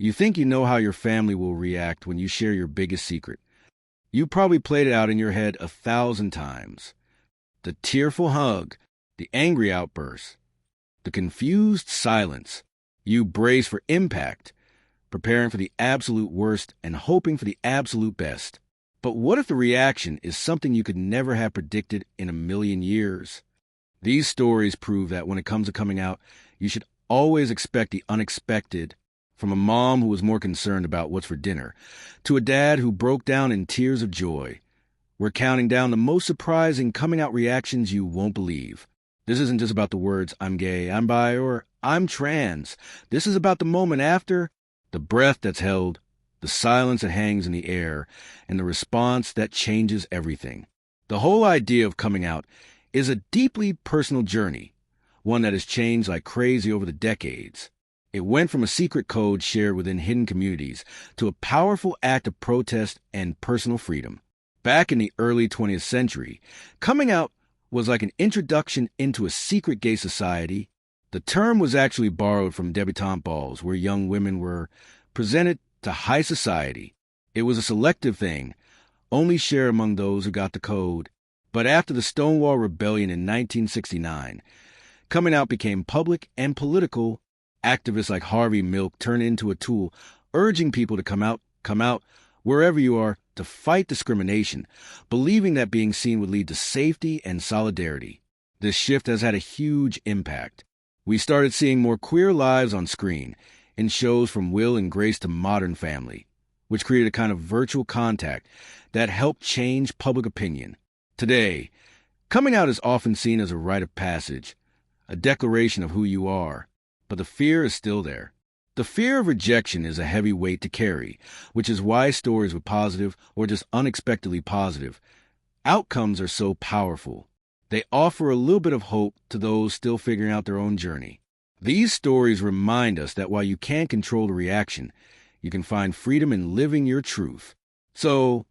You think you know how your family will react when you share your biggest secret. You probably played it out in your head 1,000 times. The tearful hug, the angry outburst, the confused silence. You brace for impact, preparing for the absolute worst and hoping for the absolute best. But what if the reaction is something you could never have predicted in a million years? These stories prove that when it comes to coming out, you should always expect the unexpected. From a mom who was more concerned about what's for dinner, to a dad who broke down in tears of joy. We're counting down the most surprising coming out reactions you won't believe. This isn't just about the words, I'm gay, I'm bi, or I'm trans. This is about the moment after, the breath that's held, the silence that hangs in the air, and the response that changes everything. The whole idea of coming out is a deeply personal journey, one that has changed like crazy over the decades. It went from a secret code shared within hidden communities to a powerful act of protest and personal freedom. Back in the early 20th century, coming out was like an introduction into a secret gay society. The term was actually borrowed from debutante balls, where young women were presented to high society. It was a selective thing, only shared among those who got the code. But after the Stonewall Rebellion in 1969, coming out became public and political. Activists like Harvey Milk turned into a tool, urging people to come out, wherever you are, to fight discrimination, believing that being seen would lead to safety and solidarity. This shift has had a huge impact. We started seeing more queer lives on screen, in shows from Will and Grace to Modern Family, which created a kind of virtual contact that helped change public opinion. Today, coming out is often seen as a rite of passage, a declaration of who you are. But the fear is still there. The fear of rejection is a heavy weight to carry, which is why stories with positive or just unexpectedly positive outcomes are so powerful. They offer a little bit of hope to those still figuring out their own journey. These stories remind us that while you can't control the reaction, you can find freedom in living your truth. So,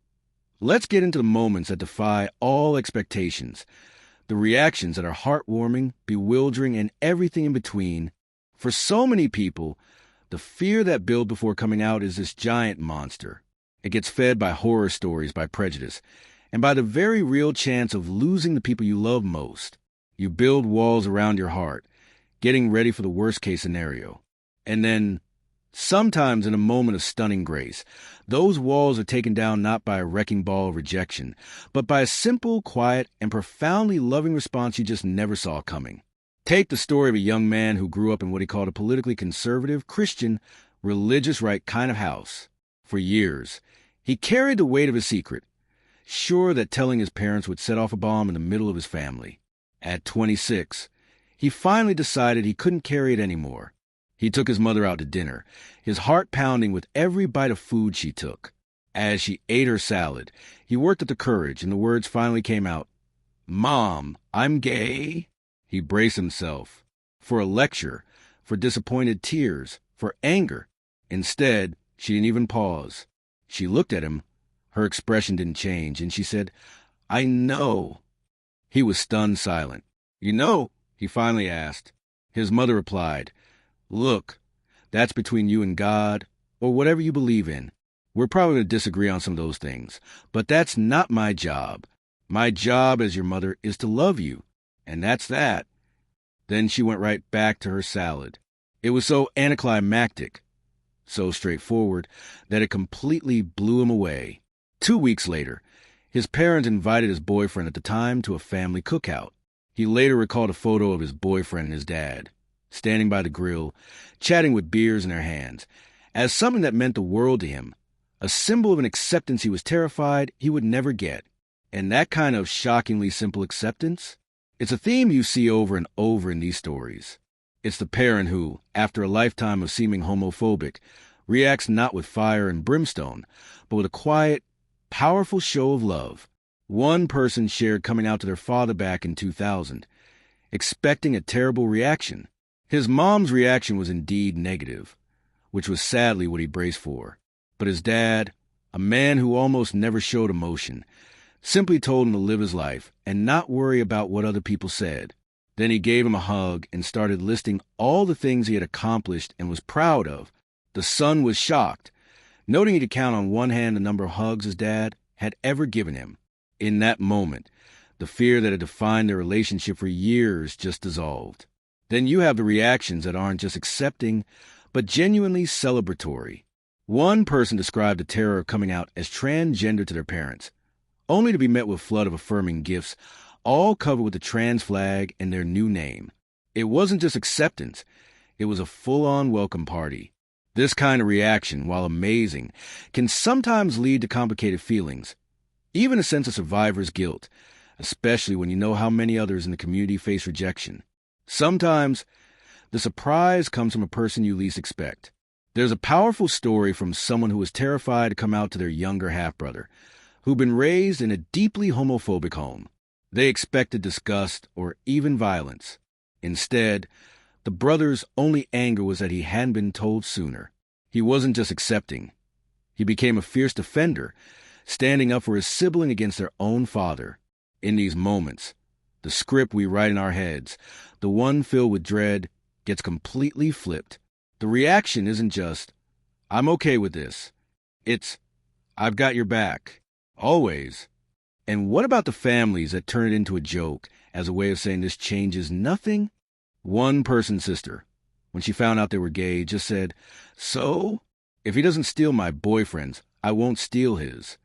let's get into the moments that defy all expectations, the reactions that are heartwarming, bewildering, and everything in between. For so many people, the fear that builds before coming out is this giant monster. It gets fed by horror stories, by prejudice, and by the very real chance of losing the people you love most. You build walls around your heart, getting ready for the worst-case scenario. And then, sometimes in a moment of stunning grace, those walls are taken down not by a wrecking ball of rejection, but by a simple, quiet, and profoundly loving response you just never saw coming. Take the story of a young man who grew up in what he called a politically conservative, Christian, religious right kind of house. For years, he carried the weight of his secret, sure that telling his parents would set off a bomb in the middle of his family. At 26, he finally decided he couldn't carry it anymore. He took his mother out to dinner, his heart pounding with every bite of food she took. As she ate her salad, he worked up the courage, and the words finally came out, "Mom, I'm gay." He braced himself for a lecture, for disappointed tears, for anger. Instead, she didn't even pause. She looked at him. Her expression didn't change, and she said, "I know." He was stunned silent. "You know?" he finally asked. His mother replied, "Look, that's between you and God, or whatever you believe in. We're probably going to disagree on some of those things, but that's not my job. My job as your mother is to love you. And that's that." Then she went right back to her salad. It was so anticlimactic, so straightforward, that it completely blew him away. 2 weeks later, his parents invited his boyfriend at the time to a family cookout. He later recalled a photo of his boyfriend and his dad, standing by the grill, chatting with beers in their hands, as something that meant the world to him, a symbol of an acceptance he was terrified he would never get. And that kind of shockingly simple acceptance, it's a theme you see over and over in these stories. It's the parent who, after a lifetime of seeming homophobic, reacts not with fire and brimstone, but with a quiet, powerful show of love. One person shared coming out to their father back in 2000, expecting a terrible reaction. His mom's reaction was indeed negative, which was sadly what he braced for. But his dad, a man who almost never showed emotion, simply told him to live his life and not worry about what other people said. Then he gave him a hug and started listing all the things he had accomplished and was proud of. The son was shocked, noting he could count on one hand the number of hugs his dad had ever given him. In that moment, the fear that had defined their relationship for years just dissolved. Then you have the reactions that aren't just accepting, but genuinely celebratory. One person described the terror of coming out as transgender to their parents, only to be met with a flood of affirming gifts, all covered with the trans flag and their new name. It wasn't just acceptance, it was a full-on welcome party. This kind of reaction, while amazing, can sometimes lead to complicated feelings, even a sense of survivor's guilt, especially when you know how many others in the community face rejection. Sometimes, the surprise comes from a person you least expect. There's a powerful story from someone who was terrified to come out to their younger half-brother, who'd been raised in a deeply homophobic home. They expected disgust or even violence. Instead, the brother's only anger was that he hadn't been told sooner. He wasn't just accepting. He became a fierce defender, standing up for his sibling against their own father. In these moments, the script we write in our heads, the one filled with dread, gets completely flipped. The reaction isn't just, "I'm okay with this." It's, "I've got your back." Always. And what about the families that turn it into a joke as a way of saying this changes nothing? One person's sister, when she found out they were gay, just said, "So, if he doesn't steal my boyfriend's, I won't steal his."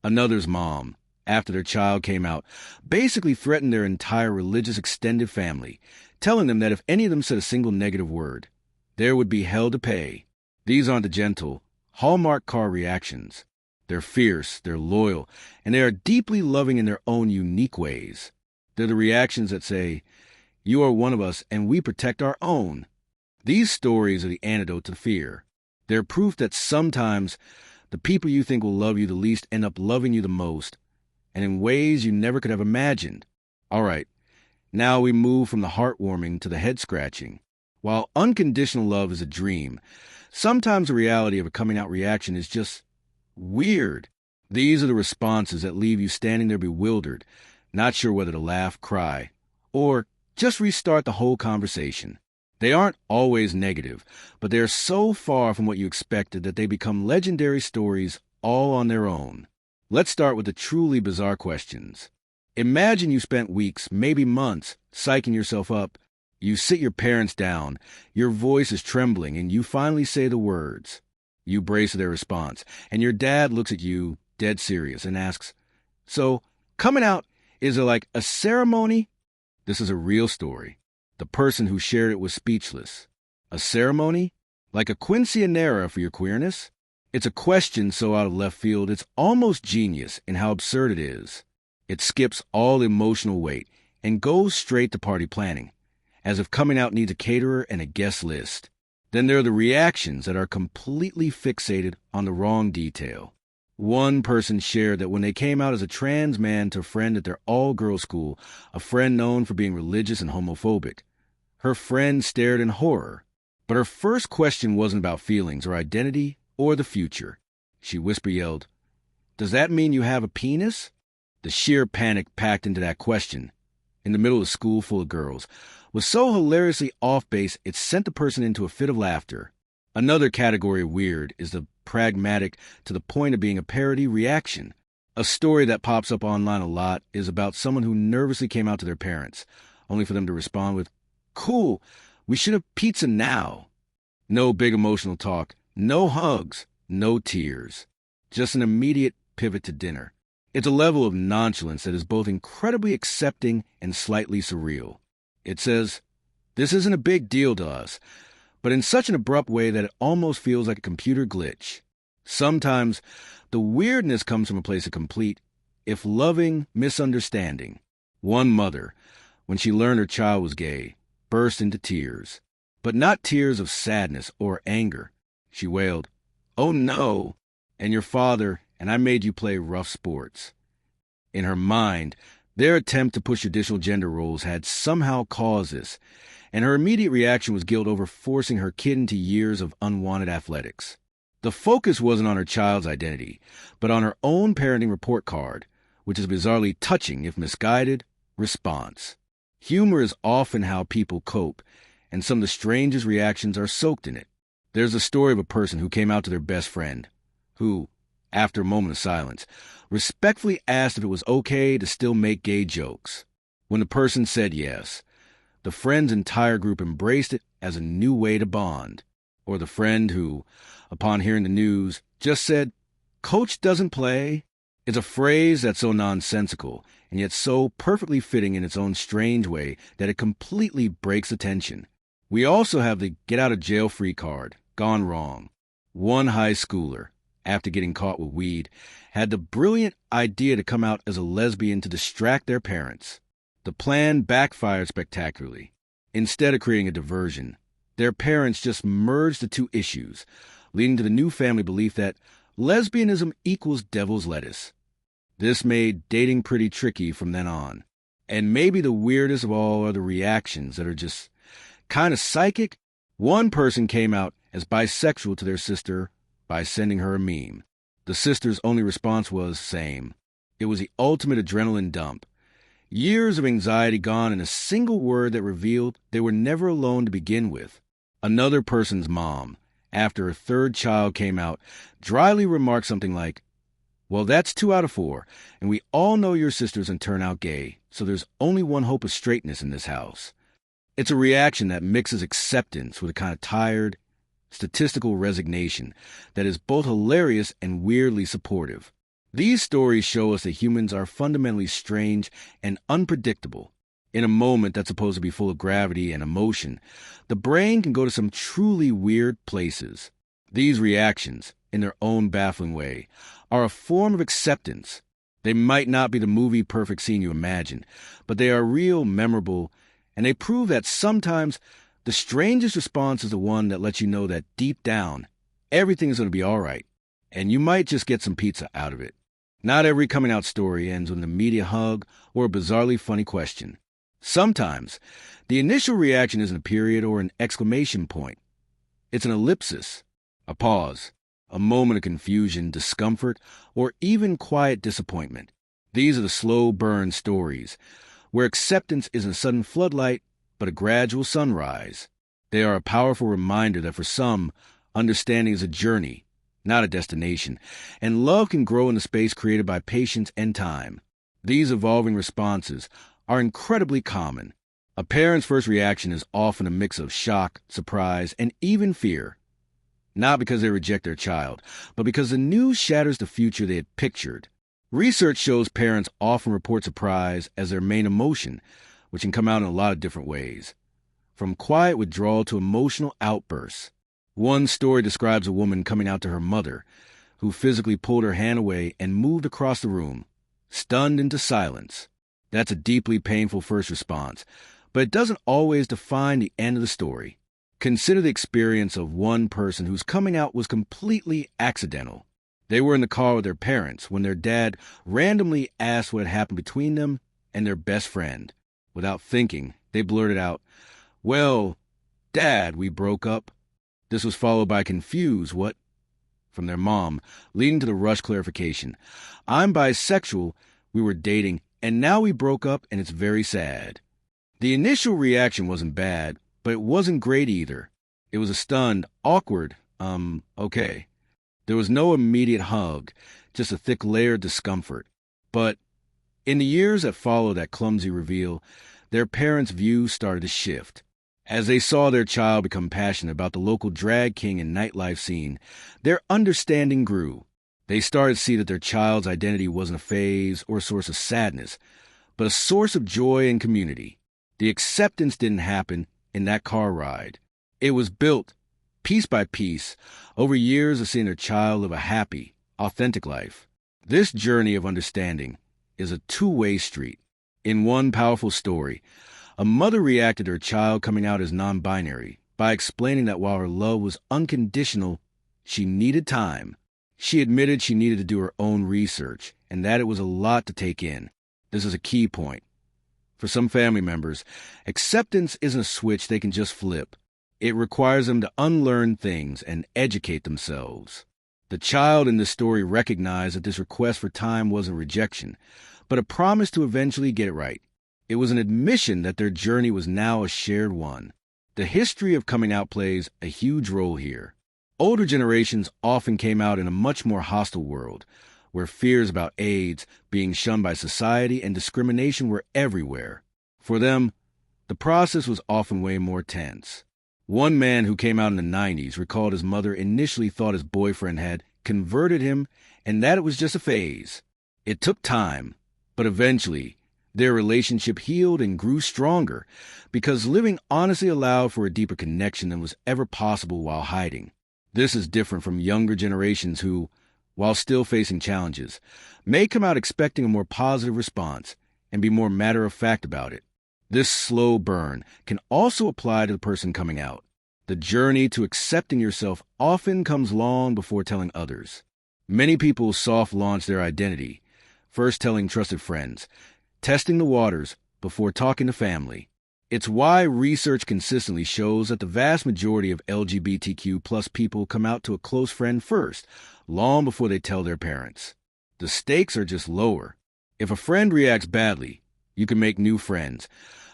Another's mom, after their child came out, basically threatened their entire religious extended family, telling them that if any of them said a single negative word, there would be hell to pay. These aren't the gentle, Hallmark card reactions. They're fierce, they're loyal, and they are deeply loving in their own unique ways. They're the reactions that say, "You are one of us, and we protect our own." These stories are the antidote to fear. They're proof that sometimes the people you think will love you the least end up loving you the most, and in ways you never could have imagined. All right, now we move from the heartwarming to the head-scratching. While unconditional love is a dream, sometimes the reality of a coming-out reaction is just weird. These are the responses that leave you standing there bewildered, not sure whether to laugh, cry, or just restart the whole conversation. They aren't always negative, but they are so far from what you expected that they become legendary stories all on their own. Let's start with the truly bizarre questions. Imagine you spent weeks, maybe months, psyching yourself up. You sit your parents down, your voice is trembling, and you finally say the words. You brace for their response, and your dad looks at you, dead serious, and asks, "So, coming out, is it like a ceremony?" This is a real story. The person who shared it was speechless. A ceremony? Like a quinceañera for your queerness? It's a question so out of left field, it's almost genius in how absurd it is. It skips all emotional weight and goes straight to party planning, as if coming out needs a caterer and a guest list. Then there are the reactions that are completely fixated on the wrong detail. One person shared that when they came out as a trans man to a friend at their all-girls school, a friend known for being religious and homophobic, her friend stared in horror. But her first question wasn't about feelings or identity or the future. She whisper-yelled, "Does that mean you have a penis?" The sheer panic packed into that question, in the middle of a school full of girls, was so hilariously off-base it sent the person into a fit of laughter. Another category of weird is the pragmatic to the point of being a parody reaction. A story that pops up online a lot is about someone who nervously came out to their parents, only for them to respond with, "Cool, we should have pizza now." No big emotional talk, no hugs, no tears. Just an immediate pivot to dinner. It's a level of nonchalance that is both incredibly accepting and slightly surreal. It says, "This isn't a big deal to us," but in such an abrupt way that it almost feels like a computer glitch. Sometimes the weirdness comes from a place of complete, if loving, misunderstanding. One mother, when she learned her child was gay, burst into tears. But not tears of sadness or anger. She wailed, "Oh no, and your father and I made you play rough sports." In her mind, their attempt to push traditional gender roles had somehow caused this, and her immediate reaction was guilt over forcing her kid into years of unwanted athletics. The focus wasn't on her child's identity, but on her own parenting report card, which is a bizarrely touching, if misguided, response. Humor is often how people cope, and some of the strangest reactions are soaked in it. There's a story of a person who came out to their best friend, who, after a moment of silence, respectfully asked if it was okay to still make gay jokes. When the person said yes, the friend's entire group embraced it as a new way to bond. Or the friend who, upon hearing the news, just said, "Coach doesn't play." It's a phrase that's so nonsensical, and yet so perfectly fitting in its own strange way that it completely breaks the tension. We also have the get-out-of-jail-free card, gone wrong. One high schooler, after getting caught with weed, had the brilliant idea to come out as a lesbian to distract their parents. The plan backfired spectacularly. Instead of creating a diversion, their parents just merged the two issues, leading to the new family belief that lesbianism equals devil's lettuce. This made dating pretty tricky from then on. And maybe the weirdest of all are the reactions that are just kind of psychic. One person came out as bisexual to their sister by sending her a meme. The sister's only response was same. It was the ultimate adrenaline dump. Years of anxiety gone in a single word that revealed they were never alone to begin with. Another person's mom, after her third child came out, dryly remarked something like, "Well, that's 2 out of 4, and we all know your sister's gonna turn out gay, so there's only one hope of straightness in this house." It's a reaction that mixes acceptance with a kind of tired, statistical resignation that is both hilarious and weirdly supportive. These stories show us that humans are fundamentally strange and unpredictable. In a moment that's supposed to be full of gravity and emotion, the brain can go to some truly weird places. These reactions, in their own baffling way, are a form of acceptance. They might not be the movie-perfect scene you imagine, but they are real, memorable, and they prove that sometimes the strangest response is the one that lets you know that deep down, everything is going to be all right, and you might just get some pizza out of it. Not every coming-out story ends with an immediate hug or a bizarrely funny question. Sometimes, the initial reaction isn't a period or an exclamation point. It's an ellipsis, a pause, a moment of confusion, discomfort, or even quiet disappointment. These are the slow burn stories, where acceptance isn't a sudden floodlight, but a gradual sunrise. They are a powerful reminder that for some, understanding is a journey, not a destination, and love can grow in the space created by patience and time. These evolving responses are incredibly common. A parent's first reaction is often a mix of shock, surprise, and even fear. Not because they reject their child, but because the news shatters the future they had pictured. Research shows parents often report surprise as their main emotion, which can come out in a lot of different ways, from quiet withdrawal to emotional outbursts. One story describes a woman coming out to her mother, who physically pulled her hand away and moved across the room, stunned into silence. That's a deeply painful first response, but it doesn't always define the end of the story. Consider the experience of one person whose coming out was completely accidental. They were in the car with their parents when their dad randomly asked what had happened between them and their best friend. Without thinking, they blurted out, "Well, Dad, we broke up." This was followed by confused, "What?" from their mom, leading to the rushed clarification. "I'm bisexual, we were dating, and now we broke up and it's very sad." The initial reaction wasn't bad, but it wasn't great either. It was a stunned, awkward, okay. There was no immediate hug, just a thick layer of discomfort. But in the years that followed that clumsy reveal, their parents' views started to shift. As they saw their child become passionate about the local drag king and nightlife scene, their understanding grew. They started to see that their child's identity wasn't a phase or a source of sadness, but a source of joy and community. The acceptance didn't happen in that car ride. It was built, piece by piece, over years of seeing their child live a happy, authentic life. This journey of understanding is a two-way street. In one powerful story, a mother reacted to her child coming out as non-binary by explaining that while her love was unconditional, she needed time. She admitted she needed to do her own research and that it was a lot to take in. This is a key point. For some family members, acceptance isn't a switch they can just flip. It requires them to unlearn things and educate themselves. The child in this story recognized that this request for time wasn't rejection, but a promise to eventually get it right. It was an admission that their journey was now a shared one. The history of coming out plays a huge role here. Older generations often came out in a much more hostile world, where fears about AIDS, being shunned by society, and discrimination were everywhere. For them, the process was often way more tense. One man who came out in the 90s recalled his mother initially thought his boyfriend had converted him and that it was just a phase. It took time, but eventually, their relationship healed and grew stronger because living honestly allowed for a deeper connection than was ever possible while hiding. This is different from younger generations who, while still facing challenges, may come out expecting a more positive response and be more matter-of-fact about it. This slow burn can also apply to the person coming out. The journey to accepting yourself often comes long before telling others. Many people soft launch their identity, first telling trusted friends, testing the waters before talking to family. It's why research consistently shows that the vast majority of LGBTQ plus people come out to a close friend first, long before they tell their parents. The stakes are just lower. If a friend reacts badly, you can make new friends.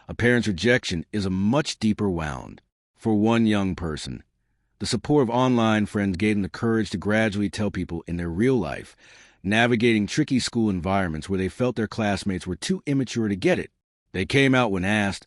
A parent's rejection is a much deeper wound. For one young person, the support of online friends gave them the courage to gradually tell people in their real life, navigating tricky school environments where they felt their classmates were too immature to get it. They came out when asked,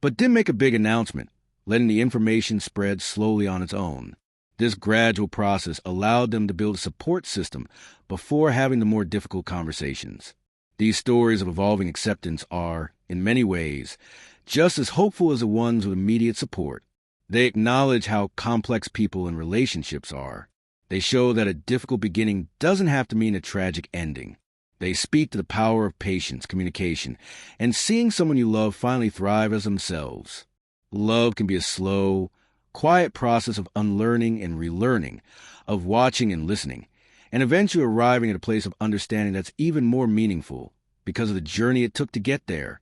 but didn't make a big announcement, letting the information spread slowly on its own. This gradual process allowed them to build a support system before having the more difficult conversations. These stories of evolving acceptance are, in many ways, just as hopeful as the ones with immediate support. They acknowledge how complex people and relationships are. They show that a difficult beginning doesn't have to mean a tragic ending. They speak to the power of patience, communication, and seeing someone you love finally thrive as themselves. Love can be a slow, quiet process of unlearning and relearning, of watching and listening, and eventually arriving at a place of understanding that's even more meaningful because of the journey it took to get there.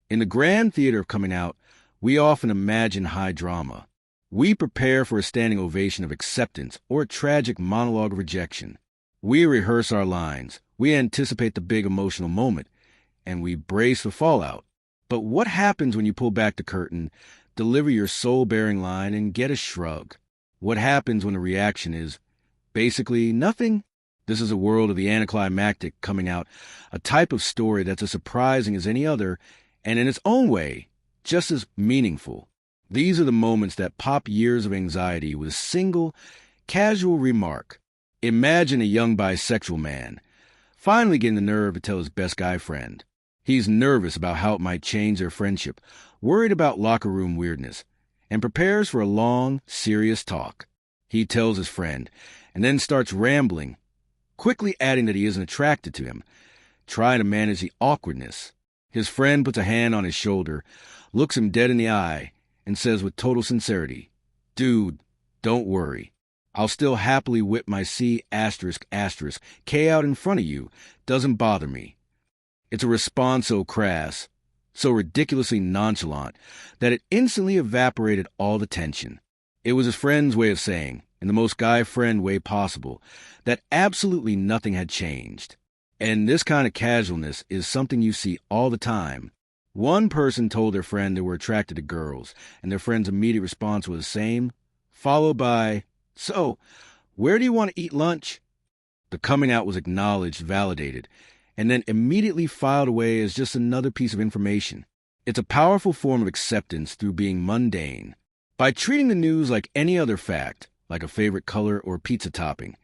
In the grand theater of coming out, we often imagine high drama. We prepare for a standing ovation of acceptance or a tragic monologue of rejection. We rehearse our lines, we anticipate the big emotional moment, and we brace for fallout. But what happens when you pull back the curtain, deliver your soul-bearing line, and get a shrug? What happens when the reaction is basically nothing? This is a world of the anticlimactic coming out, a type of story that's as surprising as any other, and in its own way, just as meaningful. These are the moments that pop years of anxiety with a single, casual remark. Imagine a young bisexual man finally getting the nerve to tell his best guy friend. He's nervous about how it might change their friendship, worried about locker room weirdness, and prepares for a long, serious talk. He tells his friend, and then starts rambling, quickly adding that he isn't attracted to him, trying to manage the awkwardness. His friend puts a hand on his shoulder, looks him dead in the eye, and says with total sincerity, "Dude, don't worry. I'll still happily whip my C*** K out in front of you. Doesn't bother me." It's a response so crass, so ridiculously nonchalant, that it instantly evaporated all the tension. It was his friend's way of saying, in the most guy-friend way possible, that absolutely nothing had changed. And this kind of casualness is something you see all the time. One person told their friend they were attracted to girls, and their friend's immediate response was the same, followed by, "So, where do you want to eat lunch?" The coming out was acknowledged, validated, and then immediately filed away as just another piece of information. It's a powerful form of acceptance through being mundane. By treating the news like any other fact, like a favorite color or pizza topping,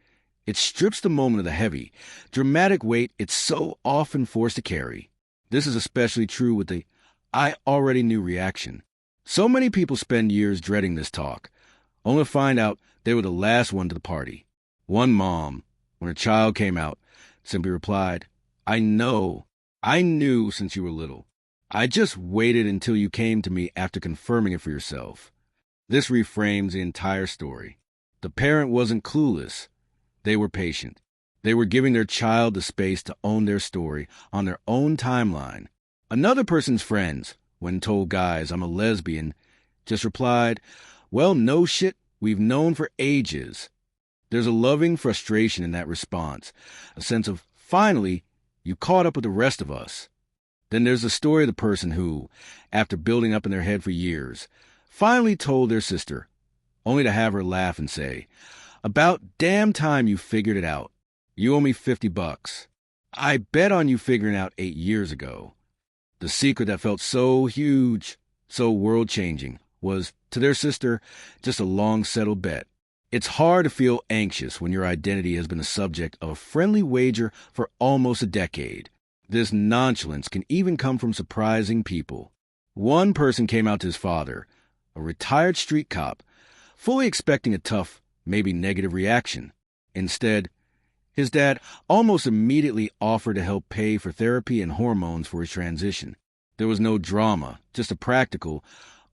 it strips the moment of the heavy, dramatic weight it's so often forced to carry. This is especially true with the "I already knew" reaction. So many people spend years dreading this talk, only to find out they were the last one to the party. One mom, when her child came out, simply replied, I knew since you were little. I just waited until you came to me after confirming it for yourself." This reframes the entire story. The parent wasn't clueless. They were patient. They were giving their child the space to own their story on their own timeline. Another person's friends, when told guys I'm a lesbian, just replied, "Well, no shit, we've known for ages." There's a loving frustration in that response, a sense of, finally, you caught up with the rest of us. Then there's the story of the person who, after building up in their head for years, finally told their sister, only to have her laugh and say, About damn time you figured it out. You owe me $50. I bet on you figuring out 8 years ago. The secret that felt so huge, so world-changing, was, to their sister, just a long-settled bet. It's hard to feel anxious when your identity has been the subject of a friendly wager for almost a decade. This nonchalance can even come from surprising people. One person came out to his father, a retired street cop, fully expecting a tough, maybe negative reaction. Instead, his dad almost immediately offered to help pay for therapy and hormones for his transition. There was no drama, just a practical,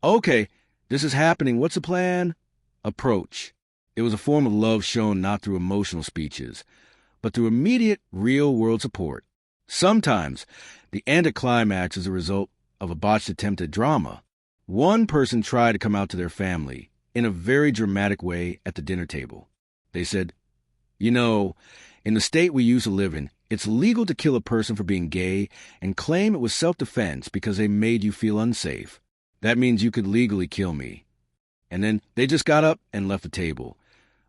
"Okay, this is happening, what's the plan?" approach. It was a form of love shown not through emotional speeches, but through immediate, real-world support. Sometimes, the anticlimax is a result of a botched attempt at drama. One person tried to come out to their family in a very dramatic way at the dinner table. They said, "You know, in the state we used to live in, it's legal to kill a person for being gay and claim it was self-defense because they made you feel unsafe. That means you could legally kill me." And then they just got up and left the table,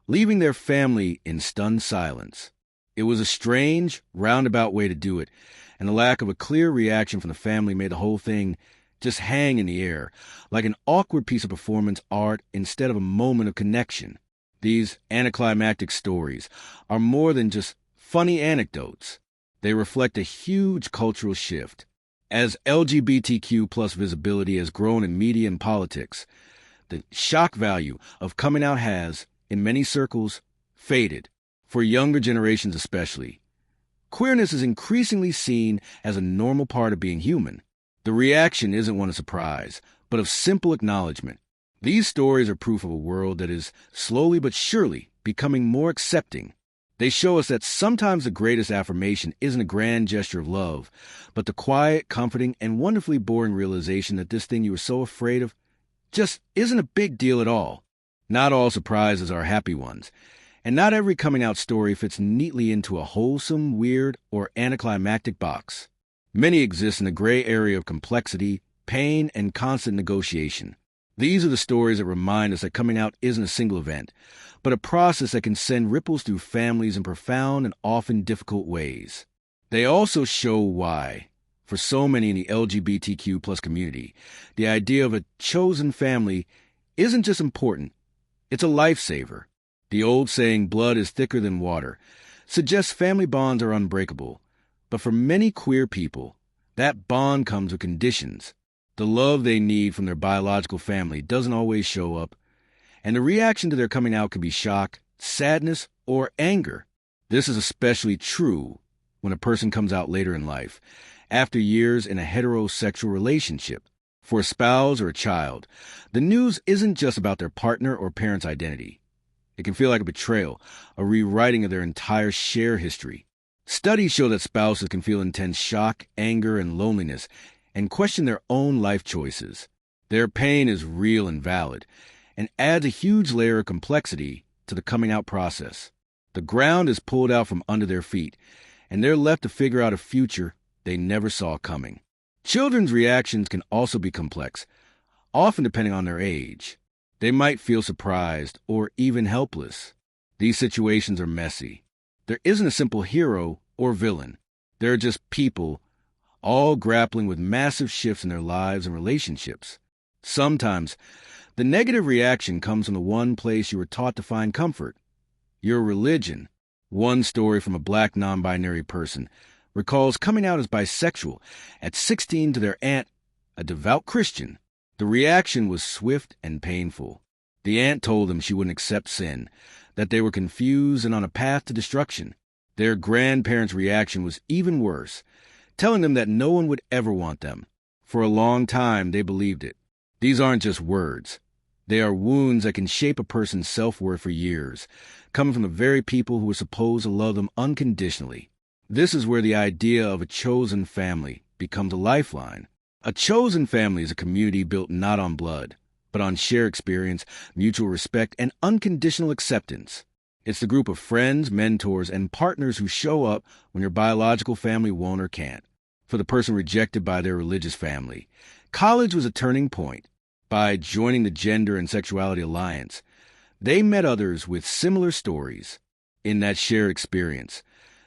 leaving their family in stunned silence. It was a strange, roundabout way to do it, and the lack of a clear reaction from the family made the whole thing just hang in the air, like an awkward piece of performance art instead of a moment of connection. These anticlimactic stories are more than just funny anecdotes. They reflect a huge cultural shift. As LGBTQ plus visibility has grown in media and politics, the shock value of coming out has, in many circles, faded. For younger generations especially, queerness is increasingly seen as a normal part of being human. The reaction isn't one of surprise, but of simple acknowledgement. These stories are proof of a world that is slowly but surely becoming more accepting. They show us that sometimes the greatest affirmation isn't a grand gesture of love, but the quiet, comforting, and wonderfully boring realization that this thing you were so afraid of just isn't a big deal at all. Not all surprises are happy ones, and not every coming out story fits neatly into a wholesome, weird, or anticlimactic box. Many exist in the gray area of complexity, pain, and constant negotiation. These are the stories that remind us that coming out isn't a single event, but a process that can send ripples through families in profound and often difficult ways. They also show why, for so many in the LGBTQ plus community, the idea of a chosen family isn't just important, it's a lifesaver. The old saying, "blood is thicker than water," suggests family bonds are unbreakable. But for many queer people, that bond comes with conditions. The love they need from their biological family doesn't always show up, and the reaction to their coming out can be shock, sadness, or anger. This is especially true when a person comes out later in life, after years in a heterosexual relationship. For a spouse or a child, the news isn't just about their partner or parent's identity. It can feel like a betrayal, a rewriting of their entire shared history. Studies show that spouses can feel intense shock, anger, and loneliness, and question their own life choices. Their pain is real and valid, and adds a huge layer of complexity to the coming out process. The ground is pulled out from under their feet, and they're left to figure out a future they never saw coming. Children's reactions can also be complex, often depending on their age. They might feel surprised or even helpless. These situations are messy. There isn't a simple hero or villain. There are just people, all grappling with massive shifts in their lives and relationships. Sometimes, the negative reaction comes from the one place you were taught to find comfort, your religion. One story from a Black non-binary person recalls coming out as bisexual at 16 to their aunt, a devout Christian. The reaction was swift and painful. The aunt told them she wouldn't accept sin, that they were confused and on a path to destruction. Their grandparents' reaction was even worse, telling them that no one would ever want them. For a long time, they believed it. These aren't just words. They are wounds that can shape a person's self-worth for years, coming from the very people who were supposed to love them unconditionally. This is where the idea of a chosen family becomes a lifeline. A chosen family is a community built not on blood, but on shared experience, mutual respect, and unconditional acceptance. It's the group of friends, mentors, and partners who show up when your biological family won't or can't. For the person rejected by their religious family, college was a turning point. By joining the Gender and Sexuality Alliance, They met others with similar stories. In that shared experience,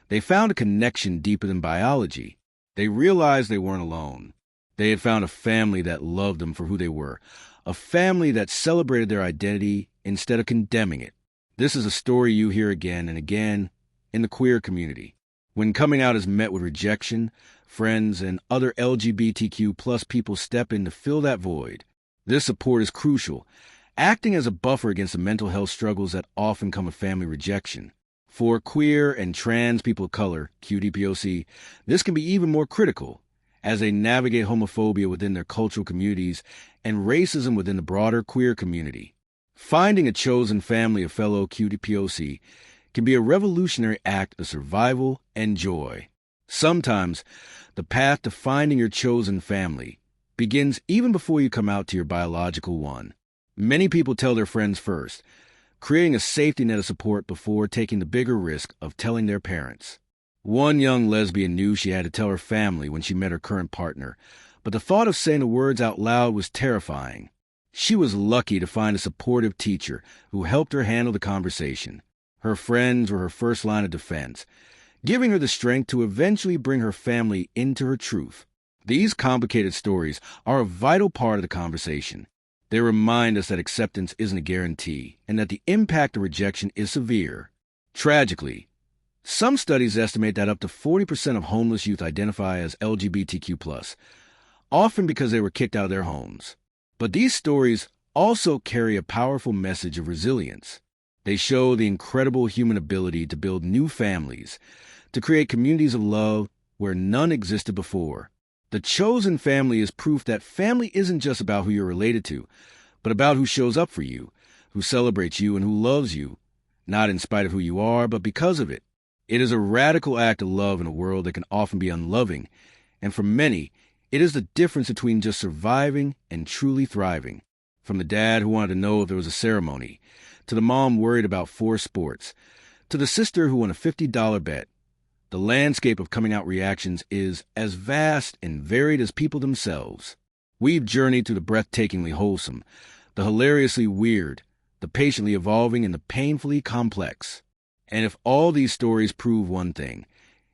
they found a connection deeper than biology. They realized they weren't alone. They had found a family that loved them for who they were, a family that celebrated their identity instead of condemning it. This is a story you hear again and again in the queer community. When coming out is met with rejection, friends and other LGBTQ plus people step in to fill that void. This support is crucial, acting as a buffer against the mental health struggles that often come with family rejection. For queer and trans people of color, QDPOC, this can be even more critical as they navigate homophobia within their cultural communities and racism within the broader queer community. Finding a chosen family of fellow QDPOC can be a revolutionary act of survival and joy. Sometimes, the path to finding your chosen family begins even before you come out to your biological one. Many people tell their friends first, creating a safety net of support before taking the bigger risk of telling their parents. One young lesbian knew she had to tell her family when she met her current partner, but the thought of saying the words out loud was terrifying. She was lucky to find a supportive teacher who helped her handle the conversation. Her friends were her first line of defense, giving her the strength to eventually bring her family into her truth. These complicated stories are a vital part of the conversation. They remind us that acceptance isn't a guarantee and that the impact of rejection is severe. Tragically, some studies estimate that up to 40% of homeless youth identify as LGBTQ+, often because they were kicked out of their homes. But these stories also carry a powerful message of resilience. They show the incredible human ability to build new families, to create communities of love where none existed before. The chosen family is proof that family isn't just about who you're related to, but about who shows up for you, who celebrates you, and who loves you, not in spite of who you are, but because of it. It is a radical act of love in a world that can often be unloving, and for many, it is the difference between just surviving and truly thriving. From the dad who wanted to know if there was a ceremony, to the mom worried about 4 sports, to the sister who won a $50 bet, the landscape of coming out reactions is as vast and varied as people themselves. We've journeyed through the breathtakingly wholesome, the hilariously weird, the patiently evolving, and the painfully complex. And if all these stories prove one thing,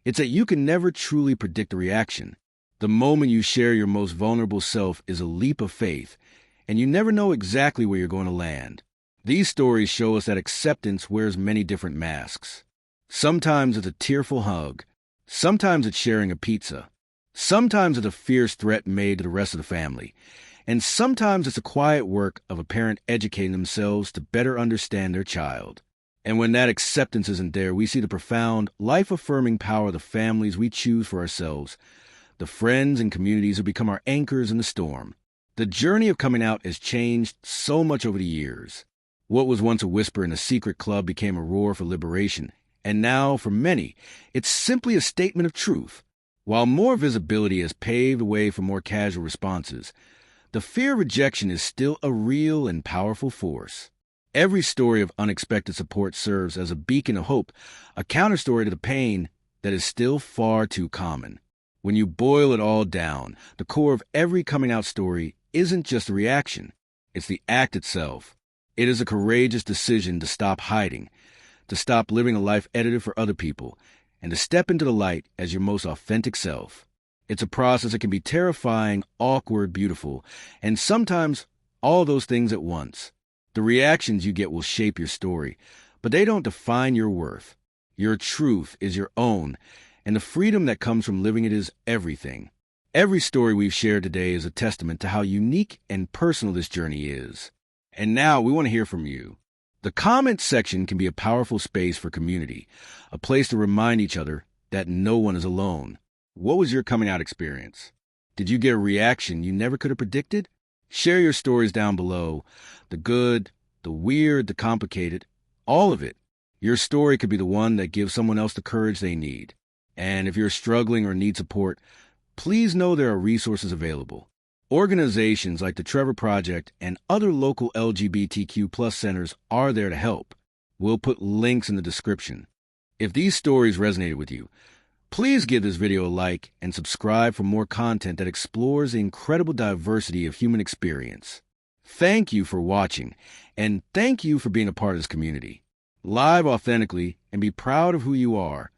it's that you can never truly predict a reaction. The moment you share your most vulnerable self is a leap of faith, and you never know exactly where you're going to land. These stories show us that acceptance wears many different masks. Sometimes it's a tearful hug. Sometimes it's sharing a pizza. Sometimes it's a fierce threat made to the rest of the family. And sometimes it's a quiet work of a parent educating themselves to better understand their child. And when that acceptance isn't there, we see the profound, life-affirming power of the families we choose for ourselves, the friends and communities who become our anchors in the storm. The journey of coming out has changed so much over the years. What was once a whisper in a secret club became a roar for liberation. And now, for many, it's simply a statement of truth. While more visibility has paved the way for more casual responses, the fear of rejection is still a real and powerful force. Every story of unexpected support serves as a beacon of hope, a counterstory to the pain that is still far too common. When you boil it all down, the core of every coming out story isn't just a reaction. It's the act itself. It is a courageous decision to stop hiding, to stop living a life edited for other people, and to step into the light as your most authentic self. It's a process that can be terrifying, awkward, beautiful, and sometimes all those things at once. The reactions you get will shape your story, but they don't define your worth. Your truth is your own, and the freedom that comes from living it is everything. Every story we've shared today is a testament to how unique and personal this journey is. And now we want to hear from you. The comments section can be a powerful space for community, a place to remind each other that no one is alone. What was your coming out experience? Did you get a reaction you never could have predicted? Share your stories down below. The good, the weird, the complicated, all of it. Your story could be the one that gives someone else the courage they need. And if you're struggling or need support, please know there are resources available. Organizations like the Trevor Project and other local LGBTQ+ centers are there to help. We'll put links in the description. If these stories resonated with you, please give this video a like and subscribe for more content that explores the incredible diversity of human experience. Thank you for watching, and thank you for being a part of this community. Live authentically and be proud of who you are.